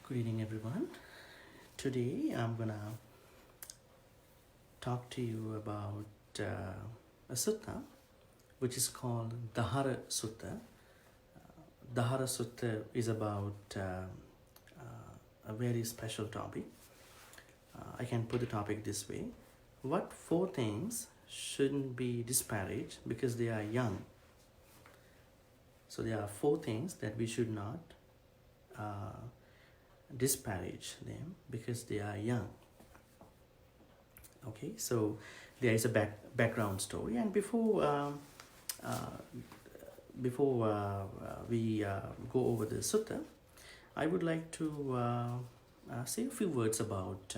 Good evening, everyone. Today I'm gonna talk to you about a sutta which is called Dahara Sutta. Dahara Sutta is about a very special topic. I can put the topic this way: what four things shouldn't be disparaged because they are young? So there are four things that we should not disparage them because they are young. Okay, so there is a background story, and before we go over the sutta, I would like to say a few words about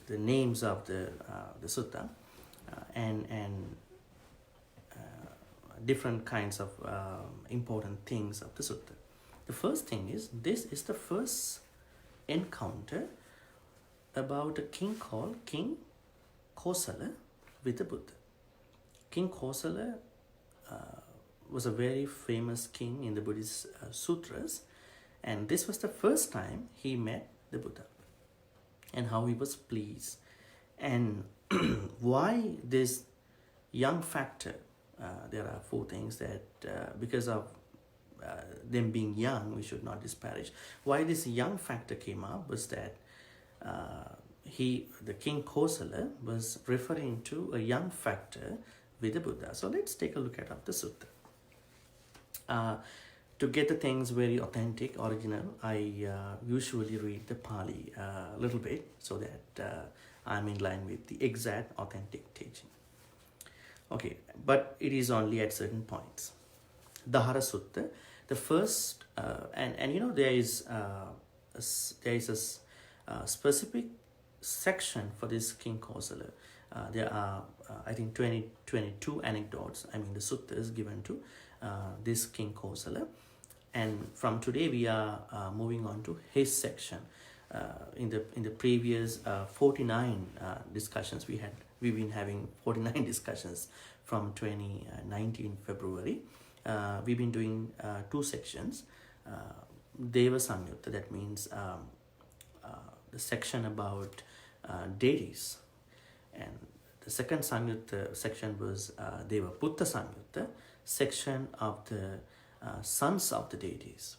the names of the sutta and different kinds of important things of the sutta. The first thing is, this is the first encounter about a king called King Kosala with the Buddha. King Kosala was a very famous king in the Buddhist sutras, and this was the first time he met the Buddha and how he was pleased. And why this young factor? There are four things that because of them being young, we should not disparage. Why this young factor came up was that the King Kosala was referring to a young factor with the Buddha. So let's take a look at the sutta. To get the things very authentic, original, I usually read the Pali a little bit so that I'm in line with the exact authentic teaching. Okay, but it is only at certain points. Dahara Sutta, the first, and you know, there is a specific section for this King Kosala. There are, I think, 22 anecdotes. I mean, the sutta is given to this King Kosala. And from today, we are moving on to his section. In the previous 49 discussions we've been having 49 discussions from 2019 February. We've been doing two sections. Deva Samyutta, that means the section about deities, and the second Samyutta section was Deva Putta Samyutta, section of the sons of the deities.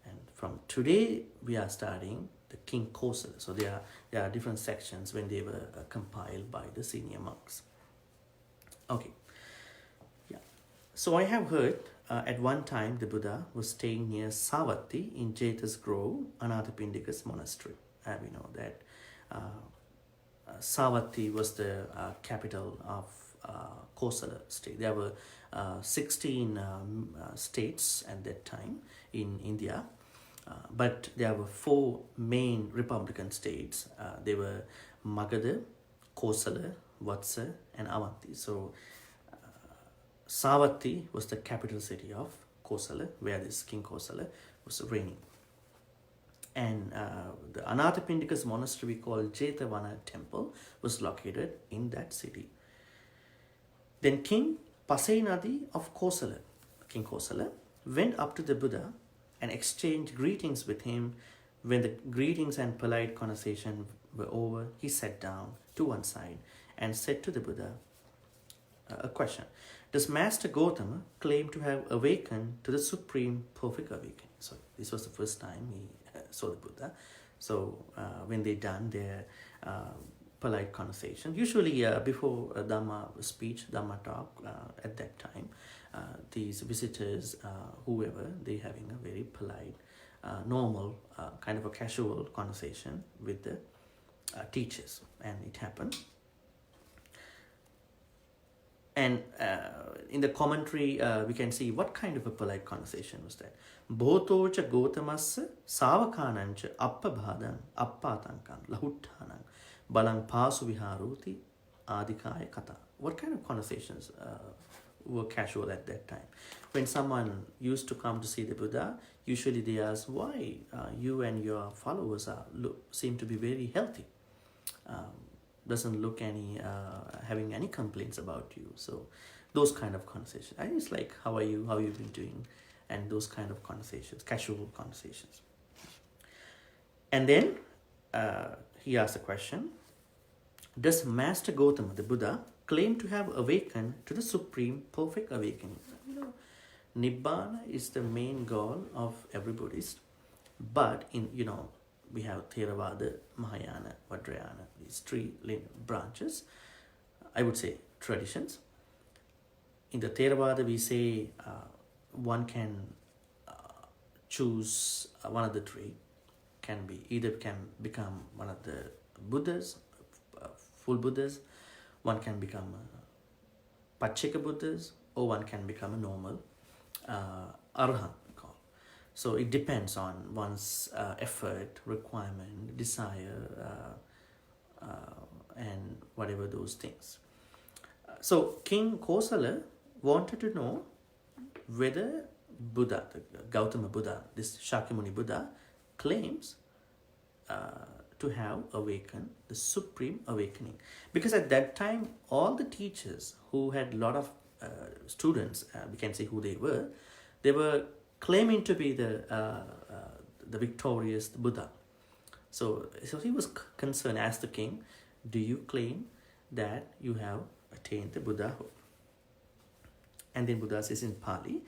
And from today we are starting the King Kosala. So there are different sections when they were compiled by the senior monks. Okay, yeah. So I have heard at one time the Buddha was staying near Savatthi in Jeta's Grove, Anathapindika's monastery. We know that Savatthi was the capital of Kosala state. There were 16 states at that time in India. But there were four main republican states. They were Magadha, Kosala, Vatsa, and Avanti. So Savatthi was the capital city of Kosala, where this King Kosala was reigning. And the Anathapindika's monastery, called Jetavana temple, was located in that city. Then King Pasenadi of Kosala, King Kosala, went up to the Buddha and exchanged greetings with him. When the greetings and polite conversation were over, he sat down to one side and said to the Buddha a question: does Master Gautama claim to have awakened to the supreme perfect awakening? So this was the first time he saw the Buddha. So when they done their polite conversation, usually before a Dhamma speech, Dhamma talk, at that time, these visitors, whoever, they having a very polite, normal, kind of a casual conversation with the teachers, and it happened. And in the commentary, we can see what kind of a polite conversation was that. Bhotocha Gautamassa Savakanancha Appa Bhadan Appa Tankan Lahuttanang Balang Pasu Viharuti Adikaya Kata. What kind of conversations were casual at that time? When someone used to come to see the Buddha, usually they ask why you and your followers seem to be very healthy. Doesn't look any having any complaints about you. So those kind of conversations. And it's like, how are you? How you been doing? And those kind of conversations, casual conversations. And then he asked the question, does Master Gautama, the Buddha, claim to have awakened to the supreme perfect awakening? Nibbana is the main goal of every Buddhist, but we have Theravada, Mahayana, Vajrayana, these three branches, I would say traditions. In the Theravada, we say one can choose one of the three, can become one of the Buddhas, full Buddhas, one can become Pacheka Buddhas, or one can become a normal Arahant. So it depends on one's effort, requirement, desire, and whatever those things. So King Kosala wanted to know whether Buddha, the Gautama Buddha, this Shakyamuni Buddha, claims to have awakened the supreme awakening. Because at that time, all the teachers who had a lot of students, we can say who they were claiming to be the victorious Buddha. So he was concerned, asked the king, do you claim that you have attained the Buddhahood? And then Buddha says in Pali,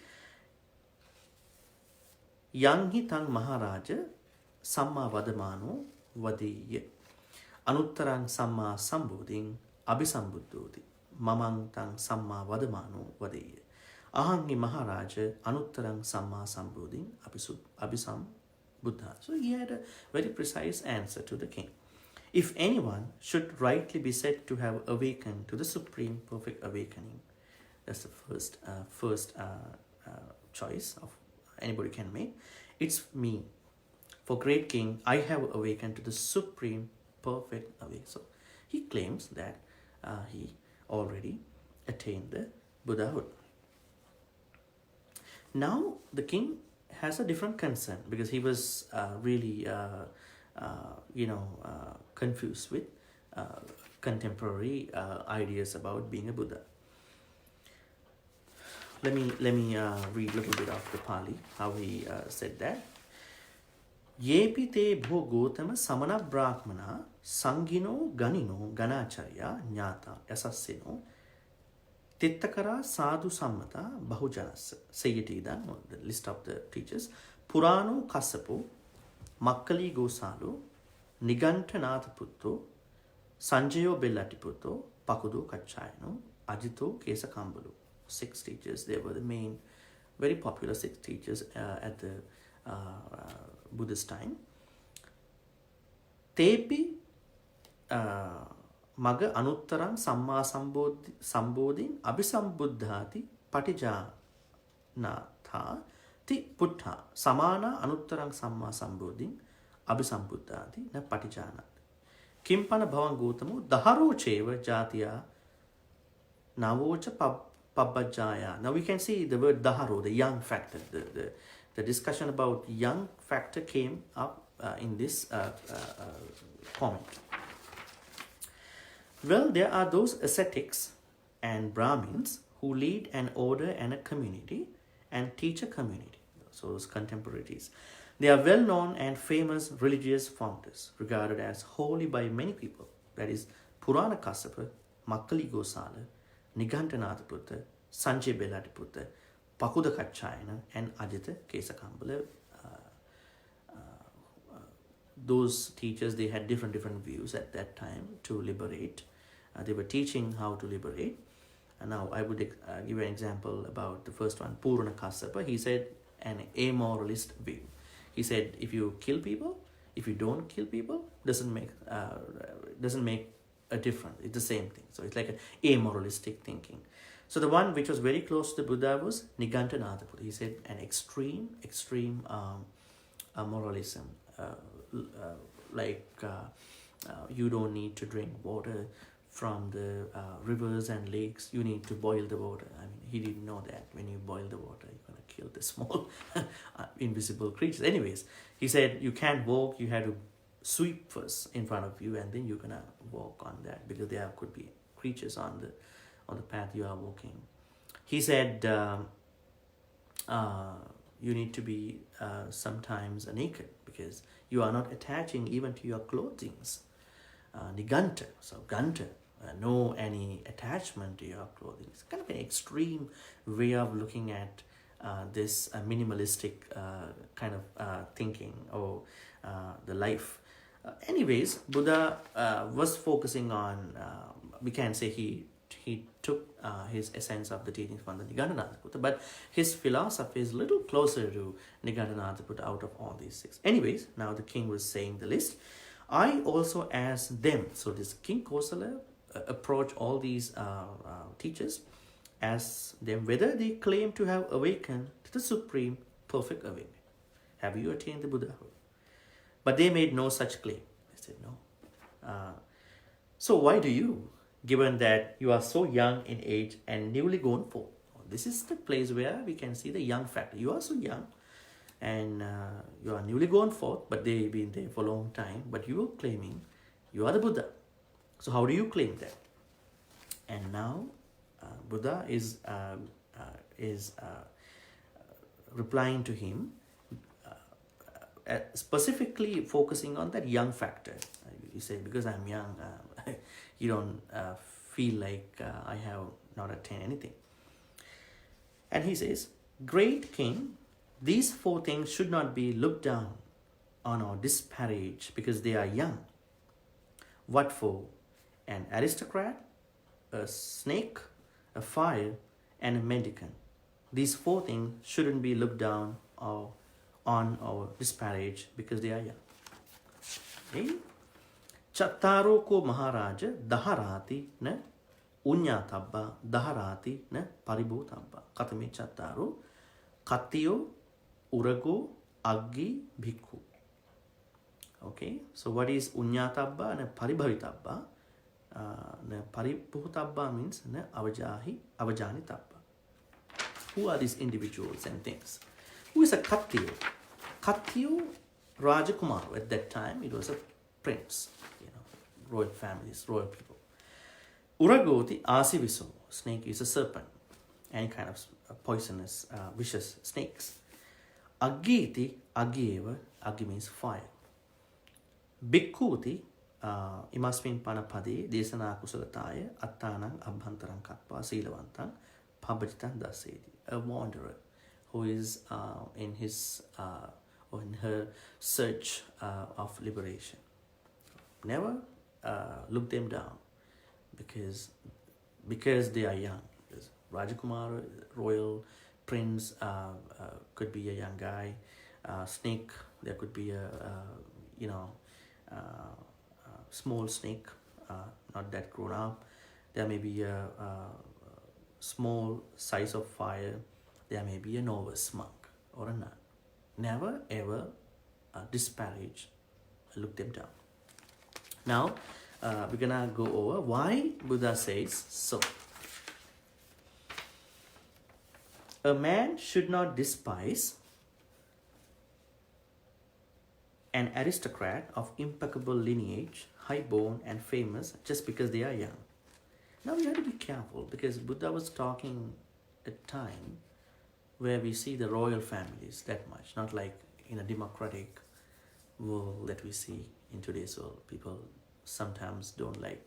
Yang tang Maharaja Samma Vadamano Vadiye Anuttarang Samma Sambodhing Abhisambuddhoti Mamang tang Samma Vadamano Vadiye Ahangi Maharaja Anuttarang Samma Sambodhing Abhisam Buddha. So he had a very precise answer to the king. If anyone should rightly be said to have awakened to the supreme perfect awakening, that's the first choice of anybody can make. It's me. For great king, I have awakened to the supreme perfect awakening. So he claims that he already attained the Buddhahood. Now the king has a different concern because he was really confused with contemporary ideas about being a Buddha. Let me read a little bit of the Pali, how he said that. Yepi te bho Gotama samana brahmana sangino ganino ganacharya nyata yasassino Tittakara sadhu sammata bahujanas. Say it either, the list of the teachers. Purano Kasapo, Makkali Gosalu, Nigantanath Putto, Sanjayo Bellatiputto, Pakudu Kachayano, Ajito Kesa Kambalu. 6 teachers. They were the main, very popular 6 teachers at the Buddhist time. Tepi Maga Anuttarang Samma Sambodhin Abhisambuddhati Patijanatha Ti Puttha Samana Anuttarang Samma Sambodhin Abhisambuddhati Na Patijanat Kimpana Bhavan Gautamo Daharo Cheva Jatiya Navocha Pabbajaya. Now we can see the word Daharo, the young factor. The discussion about young factor came up in this comment. Well, there are those ascetics and Brahmins who lead an order and a community and teach a community. So those contemporaries. They are well-known and famous religious founders, regarded as holy by many people. That is Purana Kassapa, Makkali Gosala, Nigantanath Putta, Sanjay Bellatiputta, Pakuda Kachayana, and Ajita Kesakambala. Those teachers, they had different views at that time to liberate. They were teaching how to liberate. And now I would give you an example about the first one, Purana Kassapa. He said an amoralist view. He said if you kill people, if you don't kill people, doesn't make a difference. It's the same thing. So it's like an amoralistic thinking. So the one which was very close to the Buddha was Nigantanath Buddha. He said an extreme moralism. You don't need to drink water from the rivers and lakes. You need to boil the water. I mean, he didn't know that when you boil the water, you're going to kill the small invisible creatures. Anyways, he said you can't walk. You have to sweep first in front of you, and then you're going to walk on that, because there could be creatures on the path you are walking. He said you need to be sometimes naked, because you are not attaching even to your clothings. Niganta, so ganta, no any attachment to your clothing. It's kind of an extreme way of looking at this minimalistic kind of thinking or the life. Anyways, Buddha was focusing on, we can say he took his essence of the teachings from the Nigandanatha, but his philosophy is a little closer to Nigandanatha out of all these six. Anyways, now the king was saying the list. I also asked them, so this King Kosala approached all these teachers, asked them whether they claim to have awakened to the supreme perfect awakening. Have you attained the Buddhahood? But they made no such claim. They said no. So why do you, given that you are so young in age and newly gone forth? This is the place where we can see the young factor. You are so young and you are newly gone forth, but they've been there for a long time, but you are claiming you are the Buddha. So how do you claim that? And now Buddha is replying to him, specifically focusing on that young factor. You say, because I'm young, you don't feel like I have not attained anything. And he says, great king, these four things should not be looked down on or disparaged because they are young. What for? An aristocrat, a snake, a fire, and a mendicant. These four things shouldn't be looked down or on or disparaged because they are young. Okay? Chattaro ko maharaja daharati na unyatabba daharati na paribhutabba. Katame chattaro katiyo urago aggi bhikkhu. Okay, so what is unyatabba and paribhavitabba? Paribhutabba means avajanitabba. Who are these individuals and things? Who is a Katiyo? Katiyo Rajakumar. At that time, it was a prince, royal families, royal people. Uragoti Asiviso. Snake is a serpent. Any kind of poisonous, vicious snakes. Agiti Agieva. Agi means fire. Bhikkhuti imasmin panapadi desana kusalataya attanang abhantarang katpa silavantang pabhajitan dasedi. A wanderer who is in his or in her search of liberation. Never look them down because they are young. Because Rajakumar, royal prince, could be a young guy. Snake, there could be a small snake, not that grown up. There may be a small size of fire. There may be a novice monk or a nun. Never ever disparage, look them down. Now, we're gonna go over why Buddha says so. A man should not despise an aristocrat of impeccable lineage, high-born and famous, just because they are young. Now we have to be careful because Buddha was talking at a time where we see the royal families that much, not like in a democratic world that we see in today's world. People sometimes don't like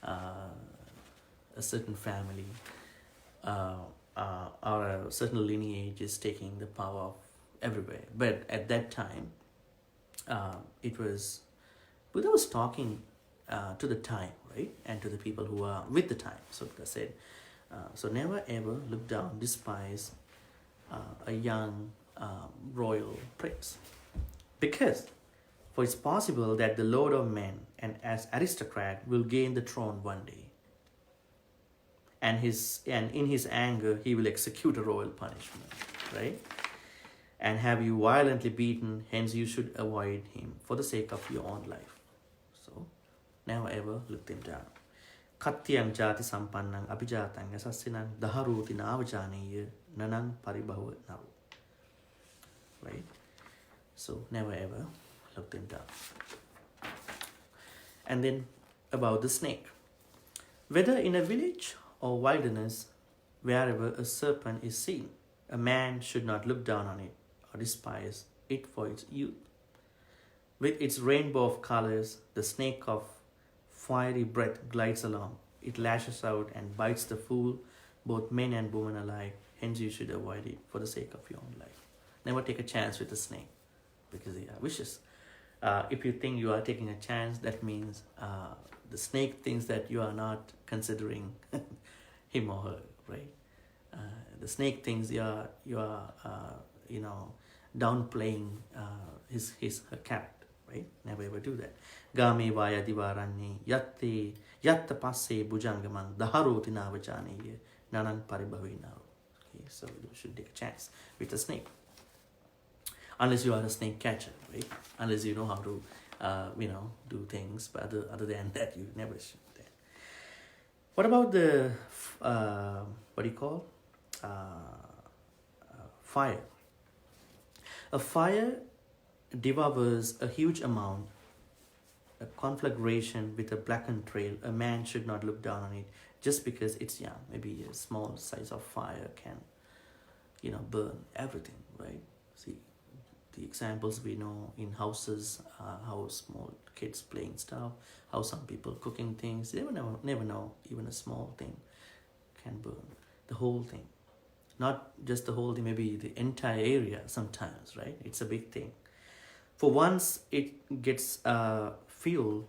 a certain family or a certain lineage is taking the power of everywhere. But at that time, Buddha was talking to the time, right? And to the people who are with the time. So Buddha said, so never ever look down, despise a young royal prince. Because for it's possible that the Lord of men and as aristocrat will gain the throne one day. And in his anger, he will execute a royal punishment, right? And have you violently beaten, hence you should avoid him for the sake of your own life. So, never ever look them down. Katyang jati sampannang abhijatang asassinang daharuti navajaniya nanang paribhava naru. Right? So, never ever look them down. And then about the snake. Whether in a village or wilderness, wherever a serpent is seen, a man should not look down on it or despise it for its youth. With its rainbow of colors, the snake of fiery breath glides along. It lashes out and bites the fool, both men and women alike. Hence, you should avoid it for the sake of your own life. Never take a chance with a snake because they are vicious. If you think you are taking a chance, that means the snake thinks that you are not considering him or her, right? The snake thinks you are downplaying her character, right? Never ever do that. Game vaya divaranye yatta passe bujangamang daharo tinavachane nanan paribhavinao. Okay, so you should take a chance with a snake. Unless you are a snake catcher, right? Unless you know how to, do things. But other than that, you never should. What about the, fire? A fire devours a huge amount, a conflagration with a blackened trail. A man should not look down on it just because it's young. Maybe a small size of fire can, burn everything, right? See, the examples we know in houses, how small kids playing stuff, how some people cooking things. You never know, even a small thing can burn the whole thing. Not just the whole thing, maybe the entire area sometimes, right? It's a big thing. For once it gets fuel,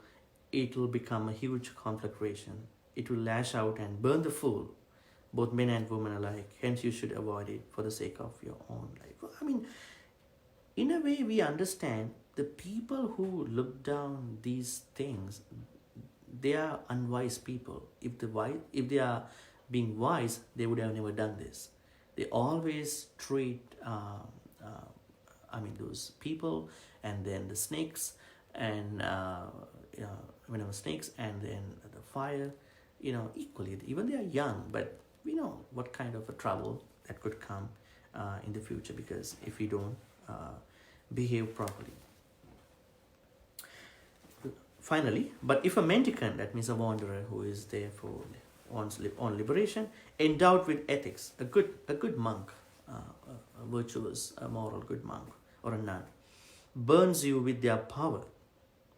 it will become a huge conflagration. It will lash out and burn the fool, both men and women alike. Hence, you should avoid it for the sake of your own life. I mean, in a way, we understand the people who look down these things, they are unwise people. If they are being wise, they would have never done this. They always treat, those people, and then the snakes, and snakes, and then the fire, equally. Even they are young, but we know what kind of a trouble that could come in the future, because if we don't behave properly. Finally, but if a mendicant, that means a wanderer who is there for one's own liberation, endowed with ethics, a good monk, a virtuous, a moral good monk or a nun, burns you with their power.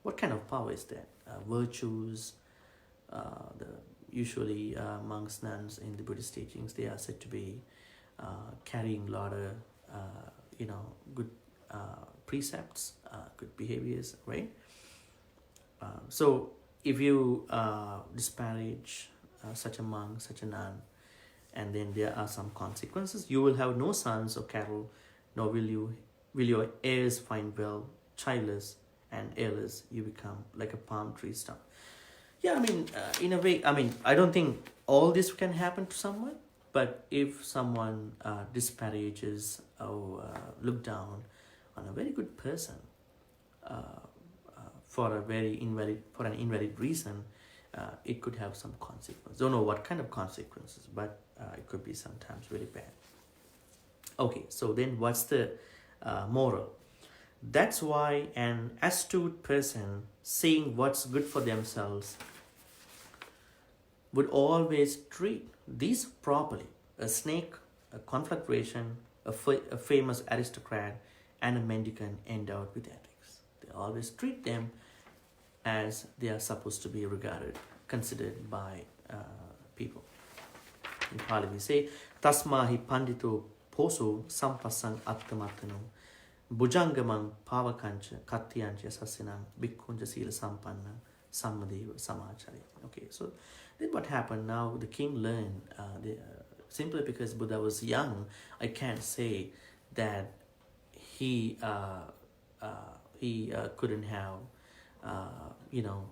What kind of power is that? Virtues. Usually monks, nuns in the Buddhist teachings, they are said to be carrying a lot of good precepts, good behaviors, right? So if you disparage such a monk, such a nun, and then there are some consequences, you will have no sons or cattle, nor will your heirs find well. Childless and heirless, you become like a palm tree stump. Yeah, in a way, I don't think all this can happen to someone, but if someone disparages or look down on a very good person for an invalid reason, it could have some consequences. Don't know what kind of consequences, but it could be sometimes very bad. Okay, so then what's the moral? That's why an astute person, seeing what's good for themselves, would always treat these properly. A snake, a conflagration, a famous aristocrat, and a mendicant endowed with ethics. They always treat them as they are supposed to be considered by people. In Pali we say, Tasmahi pandito poso sampasang attamatano bujangamang pavakancha katyancha sasinang bhikkунja sila sampanna sammadeva samachari. Okay, so then what happened? Now the king learned, simply because Buddha was young, I can't say that he couldn't have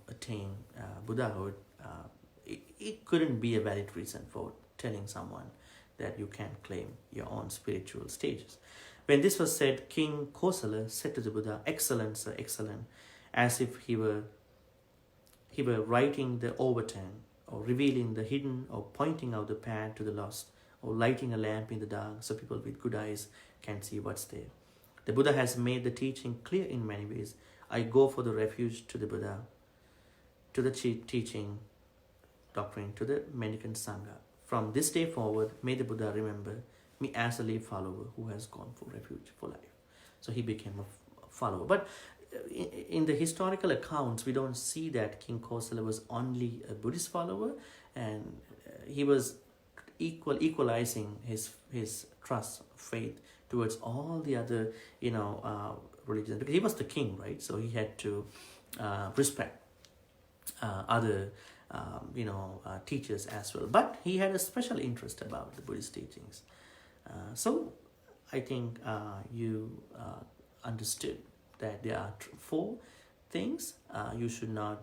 attained Buddhahood. It couldn't be a valid reason for telling someone that you can't claim your own spiritual stages. When this was said, King Kosala said to the Buddha, "Excellent, sir, excellent," as if he were writing the overturn, or revealing the hidden, or pointing out the path to the lost, or lighting a lamp in the dark so people with good eyes can see what's there. The Buddha has made the teaching clear in many ways. I go for the refuge to the Buddha, to the teaching, doctrine, to the mendicant Sangha. From this day forward, may the Buddha remember me as a lay follower who has gone for refuge for life. So he became a follower. But in the historical accounts, we don't see that King Kosala was only a Buddhist follower, and he was equalizing his trust, faith towards all the other religions, because he was the king, right? So he had to respect other teachers as well. But he had a special interest about the Buddhist teachings. So I think you understood that there are four things you should not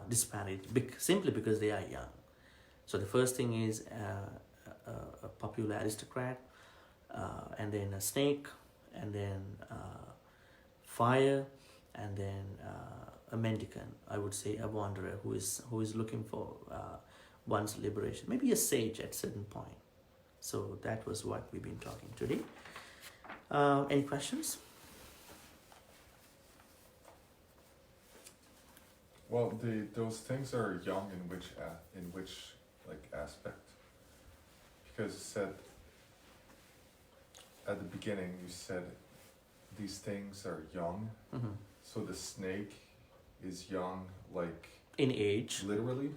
disparage simply because they are young. So the first thing is a popular aristocrat, and then a snake, and then fire, and then a mendicant. I would say a wanderer who is looking for one's liberation. Maybe a sage at certain point. So that was what we've been talking today. Any questions? Well, those things are young in which aspect? Because you said at the beginning, you said these things are young. Mm-hmm. So the snake is young, like in age. Literally.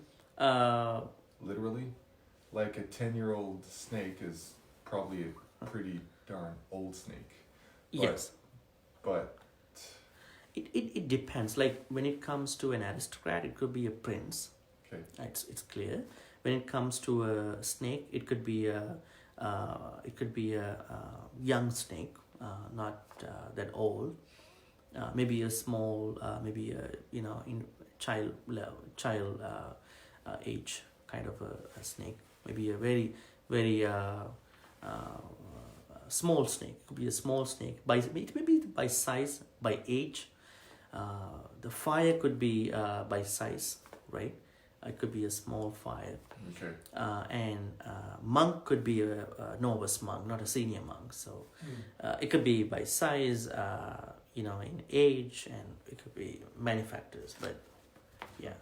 Literally, like a 10-year-old snake is probably a pretty darn old snake. Yes. But it depends. Like when it comes to an aristocrat, it could be a prince. Okay. It's clear. When it comes to a snake, it could be a young snake, not that old. Maybe a small, maybe a in child age kind of a snake. Maybe a very small snake. It could be a small snake. It may be by size, by age. The fire could be by size, right? It could be a small fire. Okay. And monk could be a novice monk, not a senior monk. So it could be by size, in age, and it could be many factors. But yeah,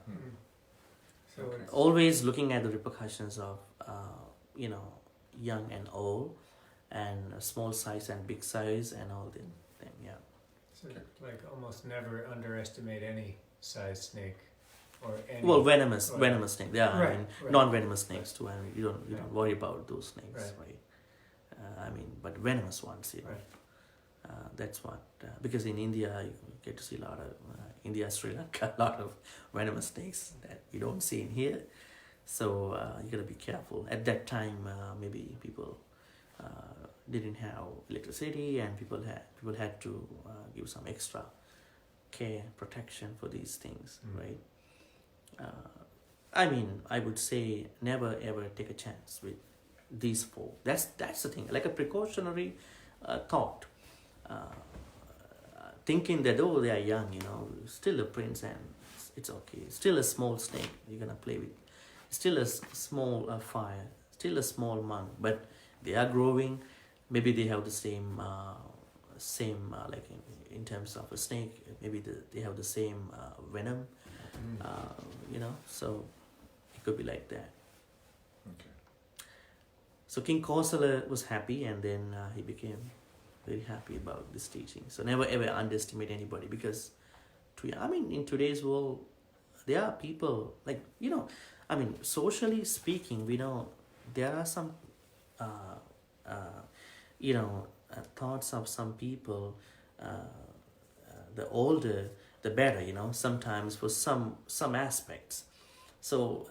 So it's always looking at the repercussions of young and old, and small size and big size, and all the thing. Yeah. so like almost never underestimate any size snake or any. Well, venomous snake. Yeah, Right, I mean, right. non-venomous snakes too. I mean, you don't Yeah. worry about those snakes, Right. right? But venomous ones, Right. That's what because in India you get to see a lot of India, Sri Lanka, a lot of venomous snakes that you don't see in here. So you gotta be careful. At that time, maybe people didn't have electricity, and people had to give some extra care, protection for these things, right? I would say never ever take a chance with these four. That's the thing. Like a precautionary thought, thinking that they are young, still a prince, and it's okay. Still a small snake you're gonna play with. Still a small fire. Still a small monk, but they are growing. Maybe they have the same like in terms of a snake. Maybe they have the same venom. So it could be like that. Okay. So King Kosala was happy, and then he became very happy about this teaching. So never ever underestimate anybody, because in today's world, there are people like, socially speaking, we know there are some thoughts of some people, the older the better, sometimes for some aspects. So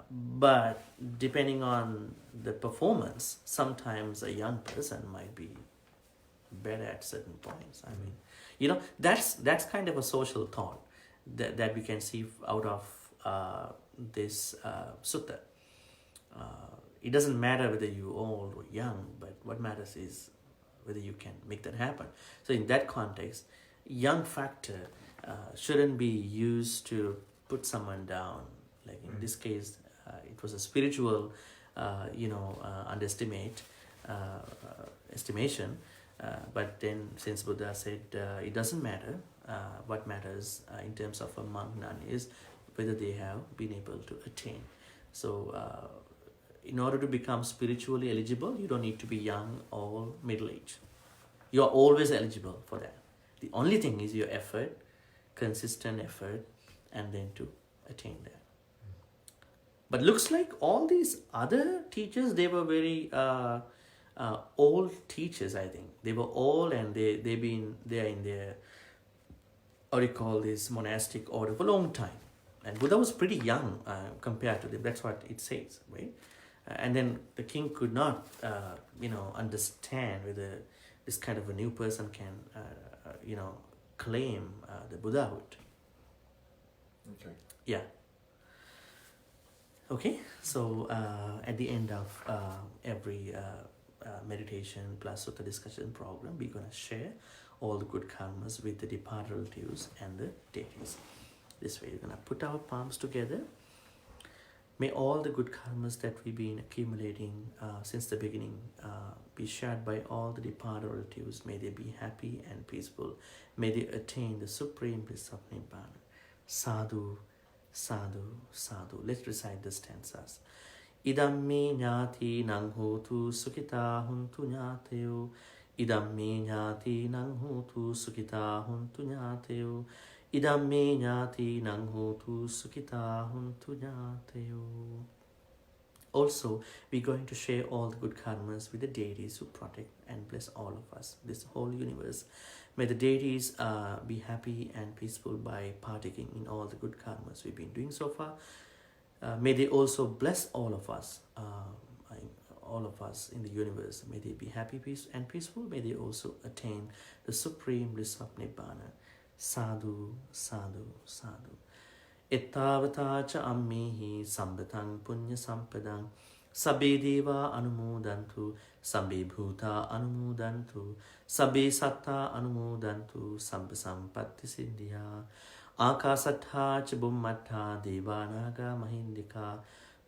but depending on the performance, sometimes a young person might be better at certain points. That's kind of a social thought that we can see out of this sutta. It doesn't matter whether you're old or young, but what matters is whether you can make that happen. So in that context, young factor shouldn't be used to put someone down. Like in this case, it was a spiritual, estimation. But then, since Buddha said it doesn't matter, what matters in terms of a monk nun is whether they have been able to attain. So, in order to become spiritually eligible, you don't need to be young or middle age. You are always eligible for that. The only thing is your effort, consistent effort, and then to attain that. But looks like all these other teachers, they were very old teachers, I think. They were old, and they are in their, what do you call this, monastic order for a long time. And Buddha was pretty young compared to them. That's what it says, right? And then the king could not, understand whether this kind of a new person can, claim the Buddhahood. Okay. Yeah. Okay. So at the end of every meditation plus sutta discussion program, we're gonna share all the good karmas with the departed relatives and the deities. This way, we're gonna put our palms together. May all the good karmas that we've been accumulating since the beginning be shared by all the departed relatives. May they be happy and peaceful. May they attain the supreme bliss of Nibbana. Sadhu, sadhu, sadhu. Let's recite the stanzas. Idam me jnati nang hotu sukita huntu jnateo. Idam me jnati nang hotu sukita huntu jnateo. Idam me jnati nang hotu sukita huntu jnateo. Also, we're going to share all the good karmas with the deities who protect and bless all of us, this whole universe. May the deities be happy and peaceful by partaking in all the good karmas we've been doing so far. May they also bless all of us in the universe. May they be happy, peace, and peaceful. May they also attain the supreme bliss of Nibbana. Sadhu, sadhu, sadhu. Ettavata cha ammihi sambatang punya sampadang sabbe deva anumodantu sabbe bhuta anumodantu sabbe satta anumodantu sabba sampatti siddhya akasattha cha bummattha devanaga mahindika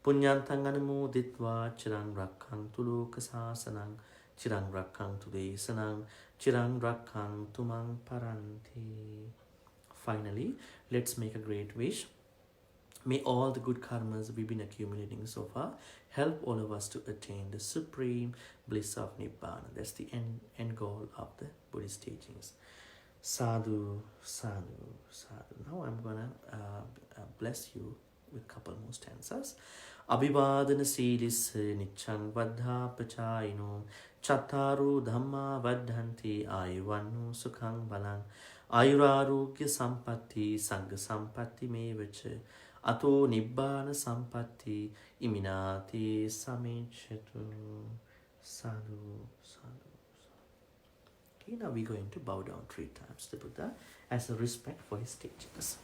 punyantang anumoditva chirang rakkhangtu lokasasanang chirang rakkhangtu desanang chirang rakkhangtu mang paranti. Finally, let's make a great wish. May all the good karmas we've been accumulating so far help all of us to attain the supreme bliss of Nibbana. That's the end goal of the Buddhist teachings. Sadhu, sadhu, sadhu. Now I'm gonna bless you with a couple more stanzas. Abhivadana silis nichang vaddha pachayino chattaru dhamma vaddhanti ayuvannu sukhang balang ayurarogya sampatti sangha sampatti mevacha ato nibbana sampatti iminati samechatu. Sadhu, sadhu, sadhu. Okay, now we're going to bow down 3 times to Buddha as a respect for his teachings.